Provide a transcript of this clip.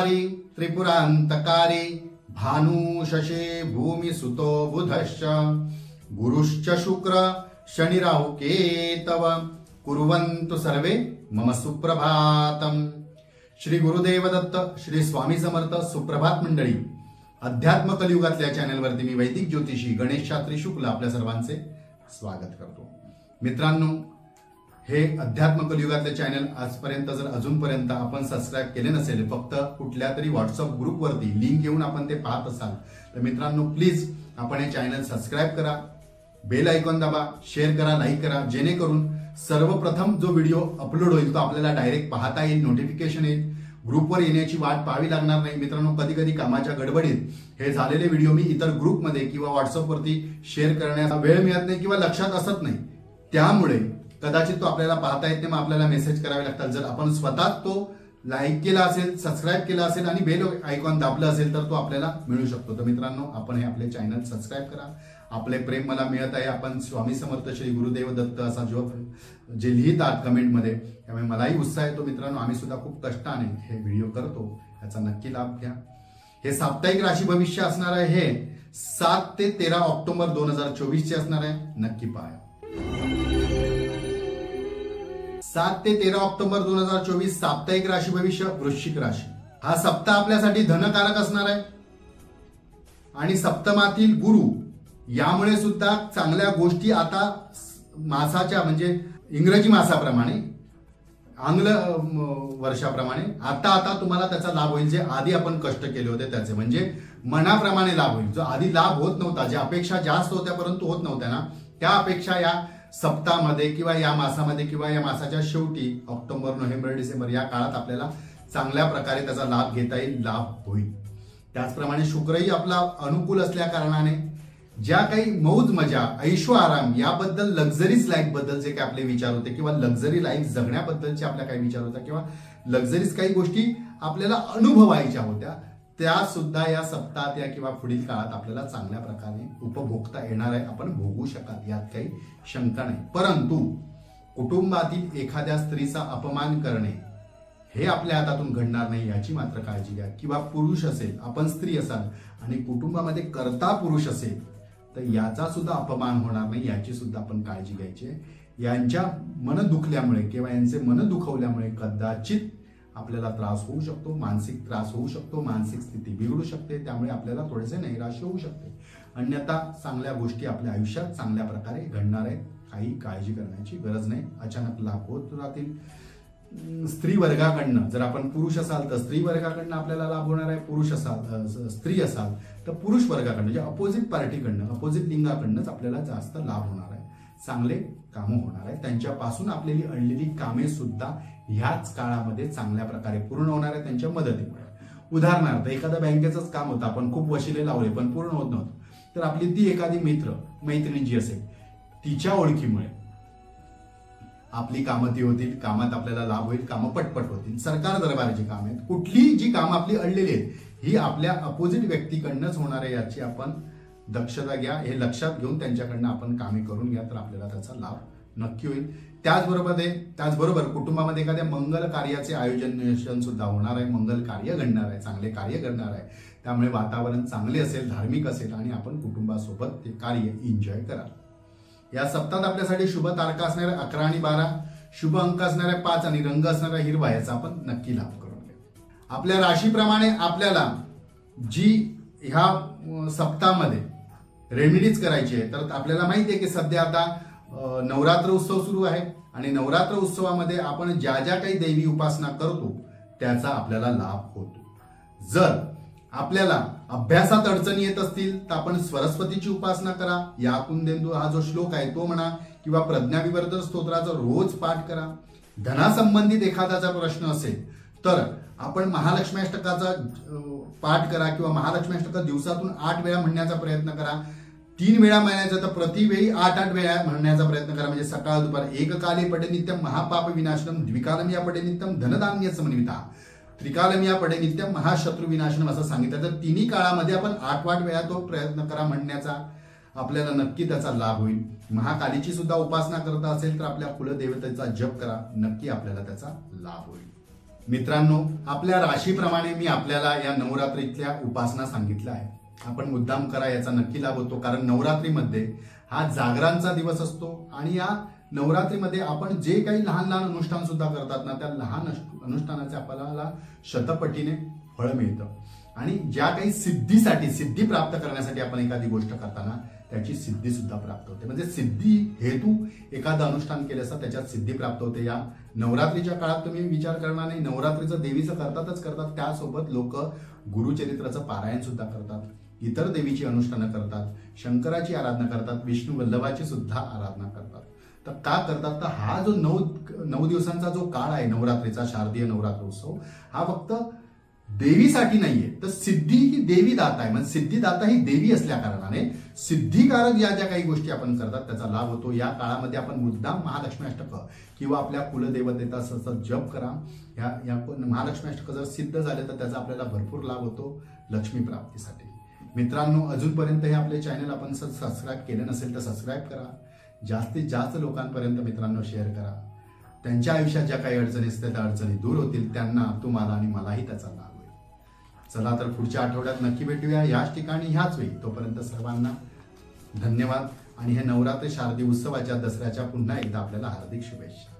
त्रिपुरारी त्रिपुरांतकारी भानु शशे भूमि सुतो बुधश्च गुरुश्च शुक्र शनि राहु केतव कुर्वन्तु सर्वे मम सुप्रभातम। श्री गुरुदेव दत्त श्री स्वामी समर्थ। सुप्रभात मंडळी, अध्यात्म कलियुगातल्या चॅनलवरती मी वैदिक ज्योतिषी गणेश शास्त्री शुक्ल आपल्या सर्वांचे स्वागत करतो। मित्रांनो, हे अध्यात्म कलियुगातले चॅनल आजपर्यंत जर अजूनपर्यंत आपण सबस्क्राईब केले नसेल, फक्त कुठल्या तरी व्हॉट्सअप ग्रुपवरती लिंक घेऊन आपण ते पाहत असाल तर मित्रांनो प्लीज आपण हे चॅनल सबस्क्राईब करा, बेल आयकॉन दाबा, शेअर करा, लाईक करा, जेणेकरून सर्वप्रथम जो व्हिडिओ अपलोड होईल तो आपल्याला डायरेक्ट पाहता येईल, नोटिफिकेशन येईल, ग्रुपवर येण्याची वाट पाहावी लागणार नाही। मित्रांनो, कधी कधी कामाच्या गडबडीत हे झालेले व्हिडिओ मी इतर ग्रुपमध्ये किंवा व्हॉट्सअपवरती शेअर करण्याचा वेळ मिळत नाही किंवा लक्षात असत नाही, त्यामुळे कदाचित तो आपल्याला पाहता येत नाही, मग आपल्याला मेसेज करावे लागतात। जर आपण स्वतः तो लाईक केला असेल, सबस्क्राईब केला असेल आणि बेल आयकॉन दाबलं असेल तर तो आपल्याला मिळू शकतो। तर मित्रांनो, आपण हे आपले चॅनल सबस्क्राईब करा। आपले प्रेम मला मिळत आहे, आपण स्वामी समर्थ श्री गुरुदेव दत्त असा जे लिहितात कमेंटमध्ये, त्यामुळे मलाही उत्साह येतो। मित्रांनो, आम्ही सुद्धा खूप कष्टाने हे व्हिडिओ करतो, याचा नक्की लाभ घ्या। हे साप्ताहिक राशी भविष्य असणार आहे, हे 7 ते 13 ऑक्टोबर 2024 चे असणार आहे, नक्की पहा। 7 ते 13 ऑक्टोबर 2024 साप्ताहिक राशी भविष्य वृश्चिक राशी। हा सप्ताह आपल्यासाठी धनकारक असणार आहे आणि सप्तमातील गुरु यामुळे सुद्धा चांगल्या गोष्टी आता मासाच्या म्हणजे इंग्रजी मासाप्रमाणे आंग्ल वर्षाप्रमाणे आता तुम्हाला त्याचा लाभ होईल। जे आधी आपण कष्ट केले होते त्याचे म्हणजे मनाप्रमाणे लाभ होईल। जो आधी लाभ होत नव्हता, ज्या अपेक्षा जास्त होत्या परंतु होत नव्हत्या ना, त्या अपेक्षा या सप्ताहामध्ये किंवा या मासामध्ये किंवा या मासाच्या शेवटी ऑक्टोबर, नोव्हेंबर, डिसेंबर या काळात आपल्याला चांगल्या प्रकारे त्याचा लाभ घेता येईल, लाभ होईल। त्याचप्रमाणे शुक्रही आपला अनुकूल असल्या कारणाने ज्या काही मौज मजा, ऐशो आराम याबद्दल, लक्झरीज लाईफ बद्दल जे काही आपले विचार होते किंवा लक्झरी लाईफ जगण्याबद्दलचे आपल्या काही विचार होता किंवा लक्झरीज काही गोष्टी आपल्याला अनुभवायच्या होत्या, त्या सुद्धा या सप्ताहात या किंवा पुढील काळात आपल्याला चांगल्या प्रकारे उपभोगता येणार आहे, आपण भोगू शकाल, यात काही शंका नाही। परंतु कुटुंबातील एखाद्या स्त्रीचा अपमान करणे हे आपल्या हातातून घडणार नाही, याची मात्र काळजी घ्या। किंवा पुरुष असेल, आपण स्त्री असाल आणि कुटुंबामध्ये कर्ता पुरुष असेल तर याचा सुद्धा अपमान होणार नाही, याची सुद्धा आपण काळजी घ्यायची आहे। यांच्या मन दुखल्यामुळे किंवा यांचे मन दुखवल्यामुळे कदाचित आपल्याला त्रास होऊ शकतो, मानसिक त्रास होऊ शकतो, मानसिक स्थिती बिघडू शकते, त्यामुळे आपल्याला थोडेसे नैराश्य होऊ शकते। अन्यथा चांगल्या गोष्टी आपल्या आयुष्यात चांगल्या प्रकारे घडणार आहेत, काही काळजी करण्याची गरज नाही, अचानक लाभ होत राहतील। स्त्री वर्गाकडनं, जर आपण पुरुष असाल तर स्त्री वर्गाकडनं आपल्याला लाभ होणार आहे, पुरुष असाल स्त्री असाल तर पुरुष वर्गाकडनं म्हणजे अपोजिट पार्टीकडनं, अपोजिट लिंगाकडनंच आपल्याला जास्त लाभ होणार आहे, चांगले कामं होणार आहे। त्यांच्यापासून आपल्याला अडलेली कामे सुद्धा ह्याच काळामध्ये चांगल्या प्रकारे पूर्ण होणार आहे त्यांच्या मदतीमुळे। उदाहरणार्थ, एखाद्या बँकेचंच काम होतं, आपण खूप वशिले लावले पण पूर्ण होत नव्हतं, तर आपली ती एखादी मैत्रिणी जी असेल तिच्या ओळखीमुळे आपली कामं ती होतील, कामात आपल्याला लाभ होईल, कामं पटपट होतील। सरकार दरबाराची काम आहेत, कुठली जी कामं आपली अडलेली आहेत ही आपल्या अपोजिट व्यक्तीकडनंच होणार आहे, याची आपण दक्षता घ्या। हे लक्षात घेऊन त्यांच्याकडनं आपण कामे करून घ्या तर आपल्याला त्याचा लाभ नक्की होईल। त्याचबरोबर कुटुंबामध्ये एखाद्या मंगल कार्याचे आयोजन सुद्धा होणार आहे, मंगल कार्य घडणार आहे, चांगले कार्य घडणार आहे, त्यामुळे वातावरण चांगले असेल, धार्मिक असेल आणि आपण कुटुंबासोबत ते कार्य एन्जॉय कराल। या सप्ताहात आपल्यासाठी शुभ तारखा असणाऱ्या 11 आणि 12, शुभ अंक असणाऱ्या 5 आणि रंग असणारा हिरवा, याचा आपण नक्की लाभ करून घेऊ। आपल्या राशीप्रमाणे आपल्याला जी ह्या सप्ताहामध्ये रेमेडीज करायची आहे, तर आपल्याला माहिती आहे की सध्या आता नवरात्र उत्सव सुरू आहे आणि नवरात्र उत्सवामध्ये आपण ज्या ज्या काही देवी उपासना करतो त्याचा आपल्याला लाभ होतो। जर आपल्याला अभ्यासात अडचणी येत असतील तर आपण सरस्वतीची उपासना करा, या कुंदेंदू हा जो श्लोक आहे तो म्हणा किंवा प्रज्ञाविवर्धन स्तोत्राचा रोज पाठ करा। धनासंबंधित एखाद्याचा प्रश्न असेल तर आपण महालक्ष्मीष्टकाचा पाठ करा किंवा महालक्ष्मीष्टक दिवसातून 8 वेळा म्हणण्याचा प्रयत्न करा। 3 वेळा म्हणायचं तर प्रतिवेळी 8 वेळा म्हणण्याचा प्रयत्न करा, म्हणजे सकाळ दुपार। एक काले पडे नित्यम महापाप विनाशनम, द्विकालमिया पडे नित्यम धनधान्य समन्विता, त्रिकालमिया पडे नित्यम महाशत्रू विनाशनम असं सांगितलं। तर तिन्ही काळामध्ये आपण 8 वेळा तो प्रयत्न करा म्हणण्याचा, आपल्याला नक्की त्याचा लाभ होईल। महाकालीची सुद्धा उपासना करत असेल तर आपल्या कुलदेवतेचा जप करा, नक्की आपल्याला त्याचा लाभ होईल। मित्रांनो, आपल्या राशीप्रमाणे मी आपल्याला या नवरात्रीतल्या उपासना सांगितल्या आहे. आपण मुद्दाम करा, याचा नक्की लाभ होतो. कारण नवरात्रीमध्ये हा जागरांचा दिवस असतो आणि या नवरात्रीमध्ये आपण जे काही लहान लहान अनुष्ठान सुद्धा करतात ना, त्या लहान अनुष्ठानाचे आपल्याला शतपटीने फळ मिळतं. आणि ज्या काही सिद्धी प्राप्त करण्यासाठी आपण एखादी गोष्ट करताना त्याची सिद्धी सुद्धा प्राप्त होते. म्हणजे सिद्धी हेतू एखादं अनुष्ठान केलं असता त्याच्यात सिद्धी प्राप्त होते. या नवरात्रीच्या काळात तुम्ही विचार करणार नाही, नवरात्रीचं देवीचं करतात. त्यासोबत लोक गुरुचरित्राचं पारायण सुद्धा करतात, इतर देवीची अनुष्ठानं करतात, शंकराची आराधना करतात, विष्णू वल्लभाची सुद्धा आराधना करतात. तर का करतात? तर हा जो 9 दिवसांचा जो काळ आहे नवरात्रीचा, शारदीय नवरात्रोत्सव, हा फक्त देवीसाठी नाहीये, तर सिद्धी ही देवी दाता आहे. म्हणजे सिद्धिदाता ही देवी असल्या कारणाने सिद्धिकारक ज्या काही गोष्टी आपण करतात त्याचा लाभ होतो. या काळामध्ये आपण मुद्दाम महालक्ष्मी अष्टक किंवा आपल्या कुलदेवतेचा सतत जप करा. या महालक्ष्मी अष्टक जर सिद्ध झाले तर त्याचा आपल्याला भरपूर लाभ होतो लक्ष्मी प्राप्तीसाठी. मित्रांनो, अजूनपर्यंत हे आपले चॅनल आपण सबस्क्राईब केलं नसेल तर सबस्क्राईब करा. जास्तीत जास्त लोकांपर्यंत मित्रांनो शेअर करा. त्यांच्या आयुष्यात ज्या काही अडचणी असतात त्या अडचणी दूर होतील, त्यांना, तुम्हाला आणि मलाही त्याचा लाभ होईल. चला तर पुढच्या आठवड्यात नक्की भेटूया याच ठिकाणी ह्याच वेळी. तोपर्यंत सर्वांना धन्यवाद आणि हे नवरात्री शारदीय उत्सवाच्या दसऱ्याच्या पुन्हा एकदा आपल्याला हार्दिक शुभेच्छा.